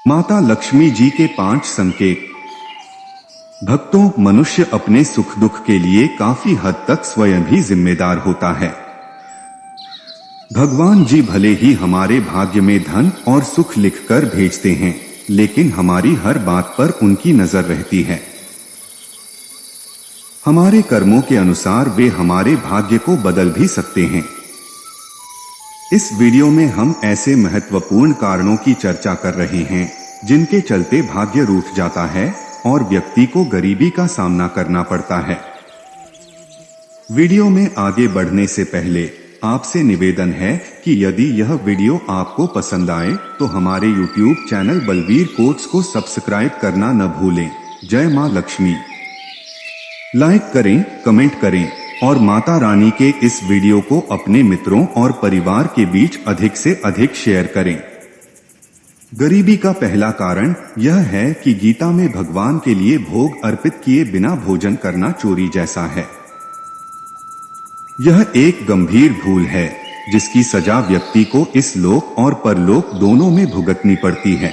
माता लक्ष्मी जी के 5 संकेत। भक्तों, मनुष्य अपने सुख दुख के लिए काफी हद तक स्वयं भी जिम्मेदार होता है। भगवान जी भले ही हमारे भाग्य में धन और सुख लिखकर भेजते हैं, लेकिन हमारी हर बात पर उनकी नजर रहती है। हमारे कर्मों के अनुसार वे हमारे भाग्य को बदल भी सकते हैं। इस वीडियो में हम ऐसे महत्वपूर्ण कारणों की चर्चा कर रहे हैं जिनके चलते भाग्य रूठ जाता है और व्यक्ति को गरीबी का सामना करना पड़ता है। वीडियो में आगे बढ़ने से पहले आपसे निवेदन है कि यदि यह वीडियो आपको पसंद आए तो हमारे YouTube चैनल बलवीर कोट्स को सब्सक्राइब करना न भूलें। जय मां लक्ष्मी। लाइक करें, कमेंट करें और माता रानी के इस वीडियो को अपने मित्रों और परिवार के बीच अधिक से अधिक शेयर करें। गरीबी का पहला कारण यह है कि गीता में भगवान के लिए भोग अर्पित किए बिना भोजन करना चोरी जैसा है। यह एक गंभीर भूल है जिसकी सजा व्यक्ति को इस लोक और परलोक दोनों में भुगतनी पड़ती है।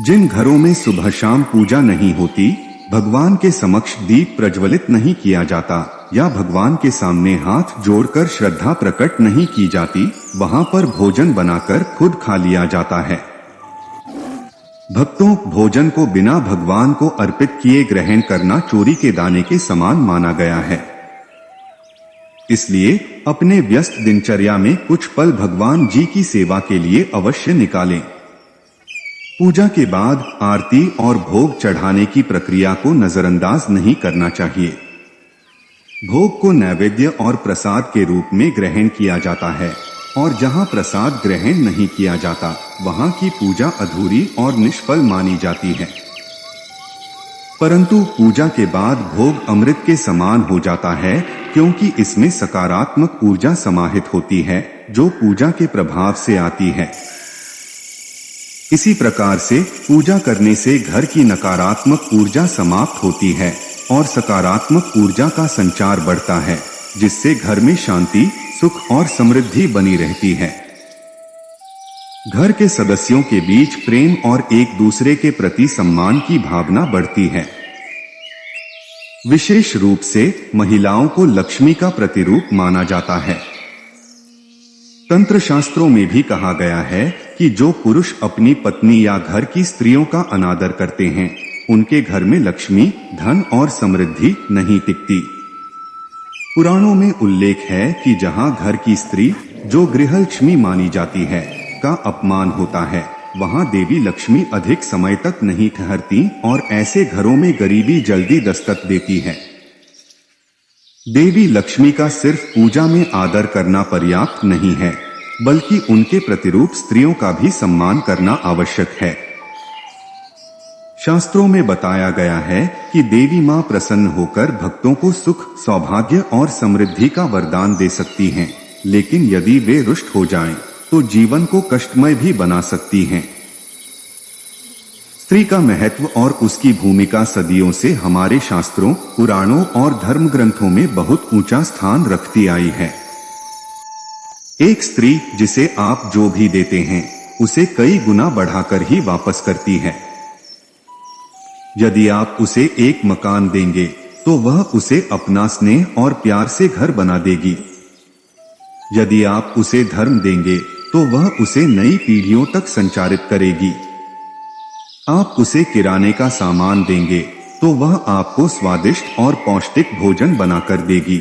जिन घरों में सुबह शाम पूजा नहीं होती, भगवान के समक्ष दीप प्रज्वलित नहीं किया जाता या भगवान के सामने हाथ जोड़कर श्रद्धा प्रकट नहीं की जाती, वहां पर भोजन बनाकर खुद खा लिया जाता है। भक्तों, भोजन को बिना भगवान को अर्पित किए ग्रहण करना चोरी के दाने के समान माना गया है। इसलिए अपने व्यस्त दिनचर्या में कुछ पल भगवान जी की सेवा के लिए अवश्य निकालें। पूजा के बाद आरती और भोग चढ़ाने की प्रक्रिया को नजरअंदाज नहीं करना चाहिए। भोग को नैवेद्य और प्रसाद के रूप में ग्रहण किया जाता है और जहां प्रसाद ग्रहण नहीं किया जाता, वहां की पूजा अधूरी और निष्फल मानी जाती है। परंतु पूजा के बाद भोग अमृत के समान हो जाता है, क्योंकि इसमें सकारात्मक ऊर्जा समाहित होती है जो पूजा के प्रभाव से आती है। इसी प्रकार से पूजा करने से घर की नकारात्मक ऊर्जा समाप्त होती है और सकारात्मक ऊर्जा का संचार बढ़ता है, जिससे घर में शांति, सुख और समृद्धि बनी रहती है। घर के सदस्यों के बीच प्रेम और एक दूसरे के प्रति सम्मान की भावना बढ़ती है। विशेष रूप से महिलाओं को लक्ष्मी का प्रतिरूप माना जाता है। तंत्र शास्त्रों में भी कहा गया है कि जो पुरुष अपनी पत्नी या घर की स्त्रियों का अनादर करते हैं, उनके घर में लक्ष्मी, धन और समृद्धि नहीं टिकती। पुराणों में उल्लेख है कि जहां घर की स्त्री, जो गृहलक्ष्मी मानी जाती है, का अपमान होता है, वहां देवी लक्ष्मी अधिक समय तक नहीं ठहरती और ऐसे घरों में गरीबी जल्दी दस्तक देती है। देवी लक्ष्मी का सिर्फ पूजा में आदर करना पर्याप्त नहीं है, बल्कि उनके प्रतिरूप स्त्रियों का भी सम्मान करना आवश्यक है। शास्त्रों में बताया गया है कि देवी मां प्रसन्न होकर भक्तों को सुख, सौभाग्य और समृद्धि का वरदान दे सकती हैं, लेकिन यदि वे रुष्ट हो जाएं, तो जीवन को कष्टमय भी बना सकती हैं। स्त्री का महत्व और उसकी भूमिका सदियों से हमारे शास्त्रों, पुराणों और धर्म ग्रंथों में बहुत ऊंचा स्थान रखती आई है। एक स्त्री जिसे आप जो भी देते हैं, उसे कई गुना बढ़ाकर ही वापस करती है। यदि आप उसे एक मकान देंगे, तो वह उसे अपना स्नेह और प्यार से घर बना देगी। यदि आप उसे धर्म देंगे, तो वह उसे नई पीढ़ियों तक संचारित करेगी। आप उसे किराने का सामान देंगे, तो वह आपको स्वादिष्ट और पौष्टिक भोजन बनाकर देगी।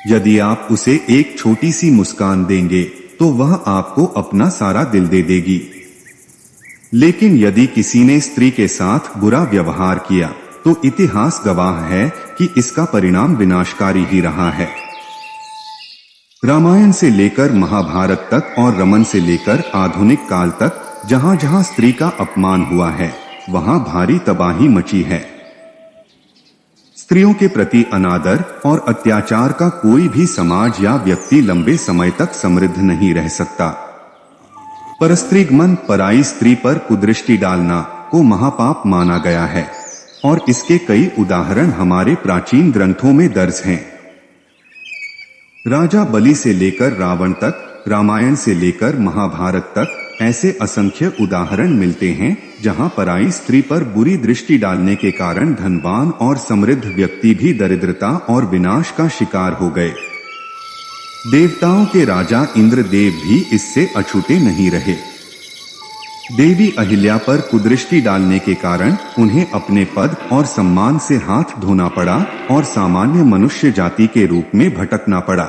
यदि आप उसे एक छोटी सी मुस्कान देंगे, तो वह आपको अपना सारा दिल दे देगी। लेकिन यदि किसी ने स्त्री के साथ बुरा व्यवहार किया, तो इतिहास गवाह है कि इसका परिणाम विनाशकारी ही रहा है। रामायण से लेकर महाभारत तक और रमन से लेकर आधुनिक काल तक जहां जहां स्त्री का अपमान हुआ है, वहां भारी तबाही मची है। स्त्रियों के प्रति अनादर और अत्याचार का कोई भी समाज या व्यक्ति लंबे समय तक समृद्ध नहीं रह सकता। परस्त्रीगमन, पराई स्त्री पर कुदृष्टि डालना को महापाप माना गया है और इसके कई उदाहरण हमारे प्राचीन ग्रंथों में दर्ज हैं। राजा बलि से लेकर रावण तक, रामायण से लेकर महाभारत तक ऐसे असंख्य उदाहरण मिलते हैं जहां पराई स्त्री पर बुरी दृष्टि डालने के कारण धनवान और समृद्ध व्यक्ति भी दरिद्रता और विनाश का शिकार हो गए। देवताओं के राजा इंद्रदेव भी इससे अछूते नहीं रहे। देवी अहिल्या पर कुदृष्टि डालने के कारण उन्हें अपने पद और सम्मान से हाथ धोना पड़ा और सामान्य मनुष्य जाति के रूप में भटकना पड़ा।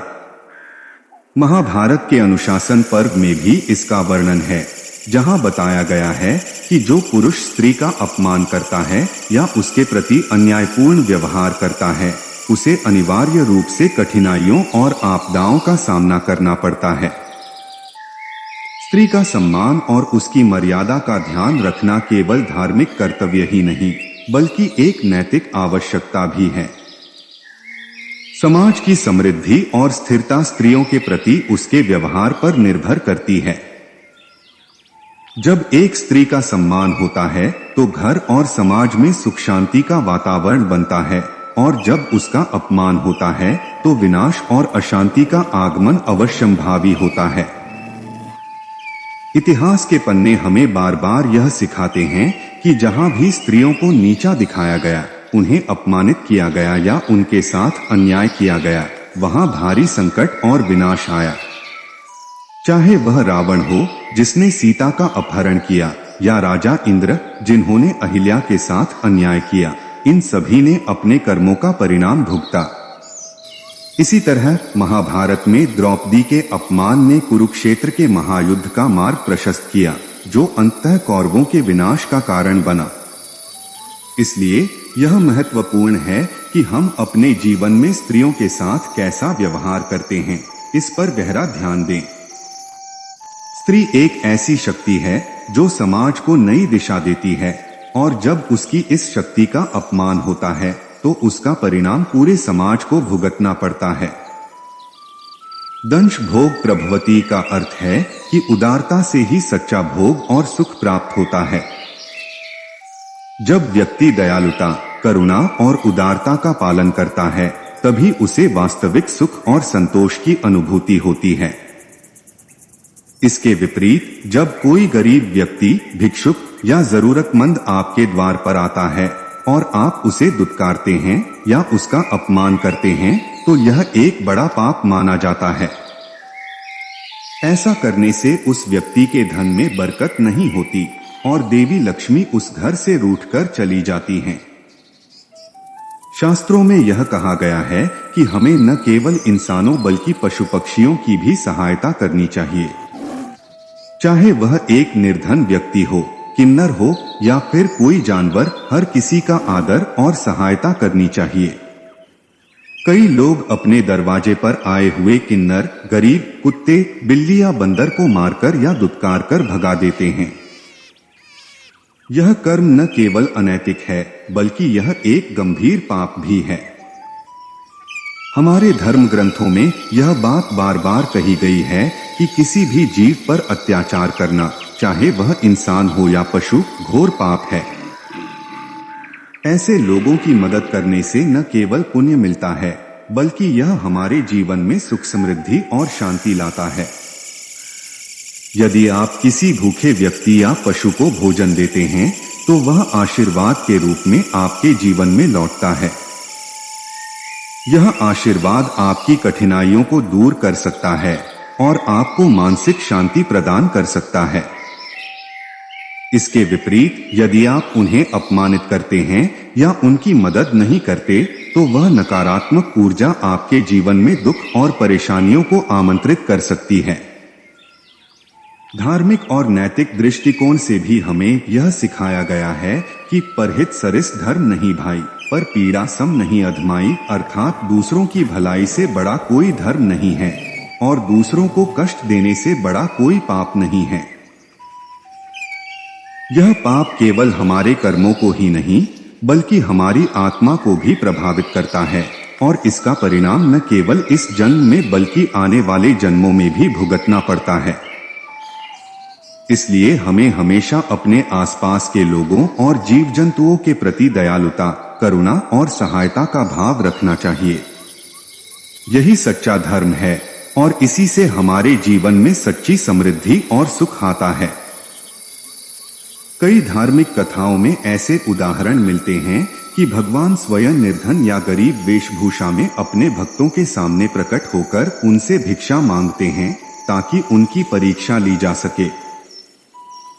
महाभारत के अनुशासन पर्व में भी इसका वर्णन है, जहां बताया गया है कि जो पुरुष स्त्री का अपमान करता है या उसके प्रति अन्यायपूर्ण व्यवहार करता है, उसे अनिवार्य रूप से कठिनाइयों और आपदाओं का सामना करना पड़ता है। स्त्री का सम्मान और उसकी मर्यादा का ध्यान रखना केवल धार्मिक कर्तव्य ही नहीं, बल्कि एक नैतिक आवश्यकता भी है। समाज की समृद्धि और स्थिरता स्त्रियों के प्रति उसके व्यवहार पर निर्भर करती है। जब एक स्त्री का सम्मान होता है तो घर और समाज में सुख शांति का वातावरण बनता है, और जब उसका अपमान होता है तो विनाश और अशांति का आगमन अवश्यंभावी होता है। इतिहास के पन्ने हमें बार बार यह सिखाते हैं कि जहां भी स्त्रियों को नीचा दिखाया गया, उन्हें अपमानित किया गया या उनके साथ अन्याय किया गया, वहां भारी संकट और विनाश आया। चाहे वह रावण हो जिसने सीता का अपहरण किया, या राजा इंद्र जिन्होंने अहिल्या के साथ अन्याय किया, इन सभी ने अपने कर्मों का परिणाम भुगता। इसी तरह महाभारत में द्रौपदी के अपमान ने कुरुक्षेत्र के महायुद्ध का मार्ग प्रशस्त किया, जो अंततः कौरवों के विनाश का कारण बना। इसलिए यह महत्वपूर्ण है कि हम अपने जीवन में स्त्रियों के साथ कैसा व्यवहार करते हैं, इस पर गहरा ध्यान दें। स्त्री एक ऐसी शक्ति है जो समाज को नई दिशा देती है, और जब उसकी इस शक्ति का अपमान होता है तो उसका परिणाम पूरे समाज को भुगतना पड़ता है। दंश भोग प्रभवती का अर्थ है कि उदारता से ही सच्चा भोग और सुख प्राप्त होता है। जब व्यक्ति दयालुता, करुणा और उदारता का पालन करता है, तभी उसे वास्तविक सुख और संतोष की अनुभूति होती है। इसके विपरीत जब कोई गरीब व्यक्ति, भिक्षुक या जरूरतमंद आपके द्वार पर आता है और आप उसे दुत्कारते हैं या उसका अपमान करते हैं, तो यह एक बड़ा पाप माना जाता है। ऐसा करने से उस व्यक्ति के धन में बरकत नहीं होती और देवी लक्ष्मी उस घर से रूठकर चली जाती हैं। शास्त्रों में यह कहा गया है कि हमें न केवल इंसानों बल्कि पशु पक्षियों की भी सहायता करनी चाहिए। चाहे वह एक निर्धन व्यक्ति हो, किन्नर हो या फिर कोई जानवर, हर किसी का आदर और सहायता करनी चाहिए। कई लोग अपने दरवाजे पर आए हुए किन्नर, गरीब, कुत्ते, बिल्ली या बंदर को मारकर या दुत्कार कर भगा देते हैं। यह कर्म न केवल अनैतिक है, बल्कि यह एक गंभीर पाप भी है। हमारे धर्म ग्रंथों में यह बात बार बार कही गई है कि किसी भी जीव पर अत्याचार करना, चाहे वह इंसान हो या पशु, घोर पाप है। ऐसे लोगों की मदद करने से न केवल पुण्य मिलता है, बल्कि यह हमारे जीवन में सुख, समृद्धि और शांति लाता है। यदि आप किसी भूखे व्यक्ति या पशु को भोजन देते हैं, तो वह आशीर्वाद के रूप में आपके जीवन में लौटता है। यह आशीर्वाद आपकी कठिनाइयों को दूर कर सकता है और आपको मानसिक शांति प्रदान कर सकता है। इसके विपरीत यदि आप उन्हें अपमानित करते हैं या उनकी मदद नहीं करते, तो वह नकारात्मक ऊर्जा आपके जीवन में दुख और परेशानियों को आमंत्रित कर सकती है। धार्मिक और नैतिक दृष्टिकोण से भी हमें यह सिखाया गया है कि परहित सरिस धर्म नहीं भाई, पर पीड़ा सम नहीं अधमाई, अर्थात दूसरों की भलाई से बड़ा कोई धर्म नहीं है और दूसरों को कष्ट देने से बड़ा कोई पाप नहीं है। यह पाप केवल हमारे कर्मों को ही नहीं, बल्कि हमारी आत्मा को भी प्रभावित करता है और इसका परिणाम न केवल इस जन्म में बल्कि आने वाले जन्मों में भी भुगतना पड़ता है। इसलिए हमें हमेशा अपने आसपास के लोगों और जीव जंतुओं के प्रति दयालुता, करुणा और सहायता का भाव रखना चाहिए। यही सच्चा धर्म है और इसी से हमारे जीवन में सच्ची समृद्धि और सुख आता है। कई धार्मिक कथाओं में ऐसे उदाहरण मिलते हैं कि भगवान स्वयं निर्धन या गरीब वेशभूषा में अपने भक्तों के सामने प्रकट होकर उनसे भिक्षा मांगते हैं ताकि उनकी परीक्षा ली जा सके।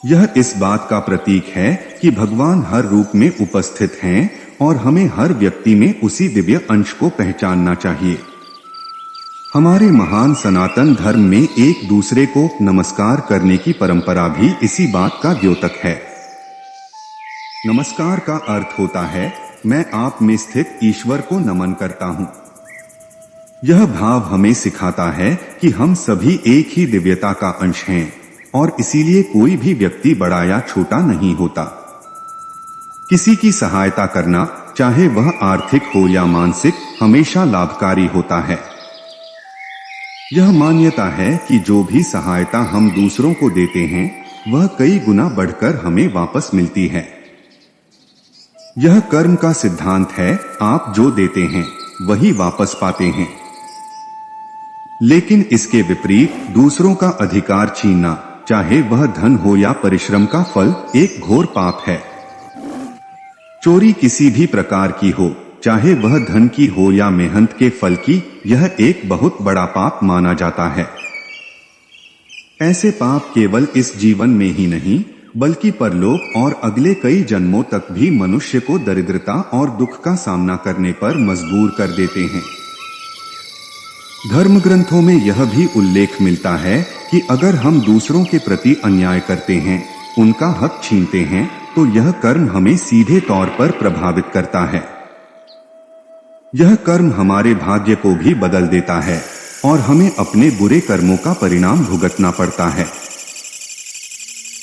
यह इस बात का प्रतीक है कि भगवान हर रूप में उपस्थित हैं और हमें हर व्यक्ति में उसी दिव्य अंश को पहचानना चाहिए। हमारे महान सनातन धर्म में एक दूसरे को नमस्कार करने की परंपरा भी इसी बात का द्योतक है। नमस्कार का अर्थ होता है मैं आप में स्थित ईश्वर को नमन करता हूं। यह भाव हमें सिखाता है कि हम सभी एक ही दिव्यता का अंश हैं और इसीलिए कोई भी व्यक्ति बड़ा या छोटा नहीं होता। किसी की सहायता करना, चाहे वह आर्थिक हो या मानसिक, हमेशा लाभकारी होता है। यह मान्यता है कि जो भी सहायता हम दूसरों को देते हैं वह कई गुना बढ़कर हमें वापस मिलती है। यह कर्म का सिद्धांत है, आप जो देते हैं वही वापस पाते हैं। लेकिन इसके विपरीत दूसरों का अधिकार छीनना, चाहे वह धन हो या परिश्रम का फल, एक घोर पाप है। चोरी किसी भी प्रकार की हो, चाहे वह धन की हो या मेहनत के फल की, यह एक बहुत बड़ा पाप माना जाता है। ऐसे पाप केवल इस जीवन में ही नहीं बल्कि परलोक और अगले कई जन्मों तक भी मनुष्य को दरिद्रता और दुख का सामना करने पर मजबूर कर देते हैं। धर्म ग्रंथों में यह भी उल्लेख मिलता है कि अगर हम दूसरों के प्रति अन्याय करते हैं, उनका हक छीनते हैं, तो यह कर्म हमें सीधे तौर पर प्रभावित करता है। यह कर्म हमारे भाग्य को भी बदल देता है और हमें अपने बुरे कर्मों का परिणाम भुगतना पड़ता है।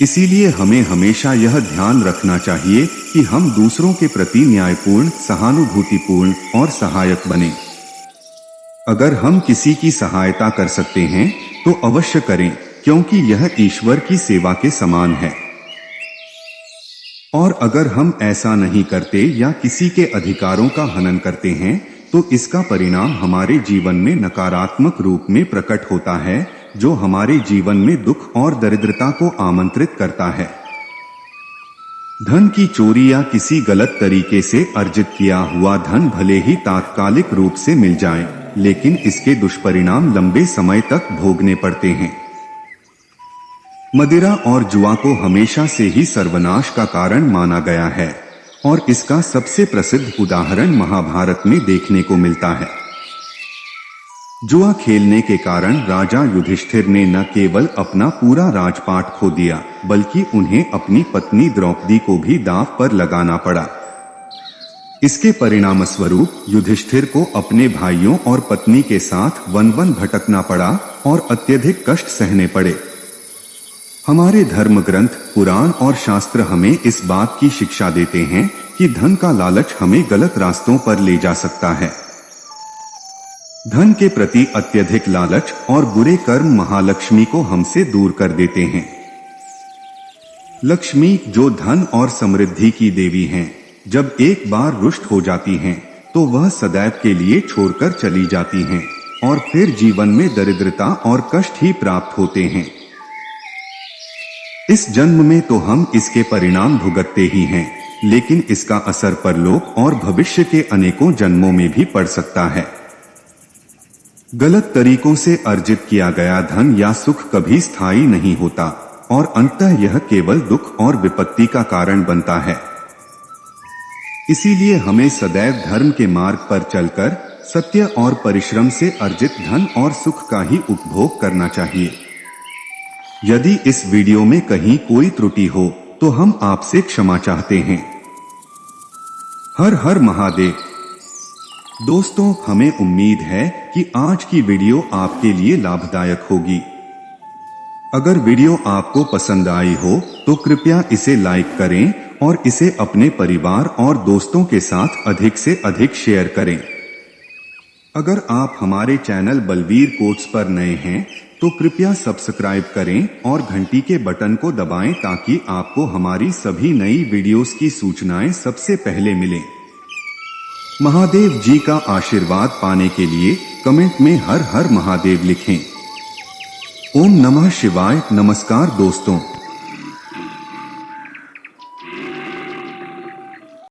इसीलिए हमें हमेशा यह ध्यान रखना चाहिए कि हम दूसरों के प्रति न्यायपूर्ण, सहानुभूतिपूर्ण और सहायक बने। अगर हम किसी की सहायता कर सकते हैं तो अवश्य करें, क्योंकि यह ईश्वर की सेवा के समान है। और अगर हम ऐसा नहीं करते या किसी के अधिकारों का हनन करते हैं तो इसका परिणाम हमारे जीवन में नकारात्मक रूप में प्रकट होता है, जो हमारे जीवन में दुख और दरिद्रता को आमंत्रित करता है। धन की चोरी या किसी गलत तरीके से अर्जित किया हुआ धन भले ही तात्कालिक रूप से मिल जाए, लेकिन इसके दुष्परिणाम लंबे समय तक भोगने पड़ते हैं। मदिरा और जुआ को हमेशा से ही सर्वनाश का कारण माना गया है और इसका सबसे प्रसिद्ध उदाहरण महाभारत में देखने को मिलता है। जुआ खेलने के कारण राजा युधिष्ठिर ने न केवल अपना पूरा राजपाट खो दिया, बल्कि उन्हें अपनी पत्नी द्रौपदी को भी दांव पर लगाना पड़ा। इसके परिणाम स्वरूप युधिष्ठिर को अपने भाइयों और पत्नी के साथ वन वन भटकना पड़ा और अत्यधिक कष्ट सहने पड़े। हमारे धर्म ग्रंथ, पुराण और शास्त्र हमें इस बात की शिक्षा देते हैं कि धन का लालच हमें गलत रास्तों पर ले जा सकता है। धन के प्रति अत्यधिक लालच और बुरे कर्म महालक्ष्मी को हमसे दूर कर देते हैं। लक्ष्मी, जो धन और समृद्धि की देवी हैं, जब एक बार रुष्ट हो जाती हैं, तो वह सदैव के लिए छोड़कर चली जाती हैं और फिर जीवन में दरिद्रता और कष्ट ही प्राप्त होते हैं। इस जन्म में तो हम इसके परिणाम भुगतते ही हैं, लेकिन इसका असर परलोक और भविष्य के अनेकों जन्मों में भी पड़ सकता है। गलत तरीकों से अर्जित किया गया धन या सुख कभी स्थायी नहीं होता और अंततः यह केवल दुख और विपत्ति का कारण बनता है। इसीलिए हमें सदैव धर्म के मार्ग पर चलकर सत्य और परिश्रम से अर्जित धन और सुख का ही उपभोग करना चाहिए। यदि इस वीडियो में कहीं कोई त्रुटि हो तो हम आपसे क्षमा चाहते हैं। हर हर महादेव। दोस्तों, हमें उम्मीद है कि आज की वीडियो आपके लिए लाभदायक होगी। अगर वीडियो आपको पसंद आई हो तो कृपया इसे लाइक करें और इसे अपने परिवार और दोस्तों के साथ अधिक से अधिक शेयर करें। अगर आप हमारे चैनल बलवीर कोट्स पर नए हैं तो कृपया सब्सक्राइब करें और घंटी के बटन को दबाएं ताकि आपको हमारी सभी नई वीडियोस की सूचनाएं सबसे पहले मिलें। महादेव जी का आशीर्वाद पाने के लिए कमेंट में हर हर महादेव लिखें। ओम नमः शिवाय। नमस्कार दोस्तों।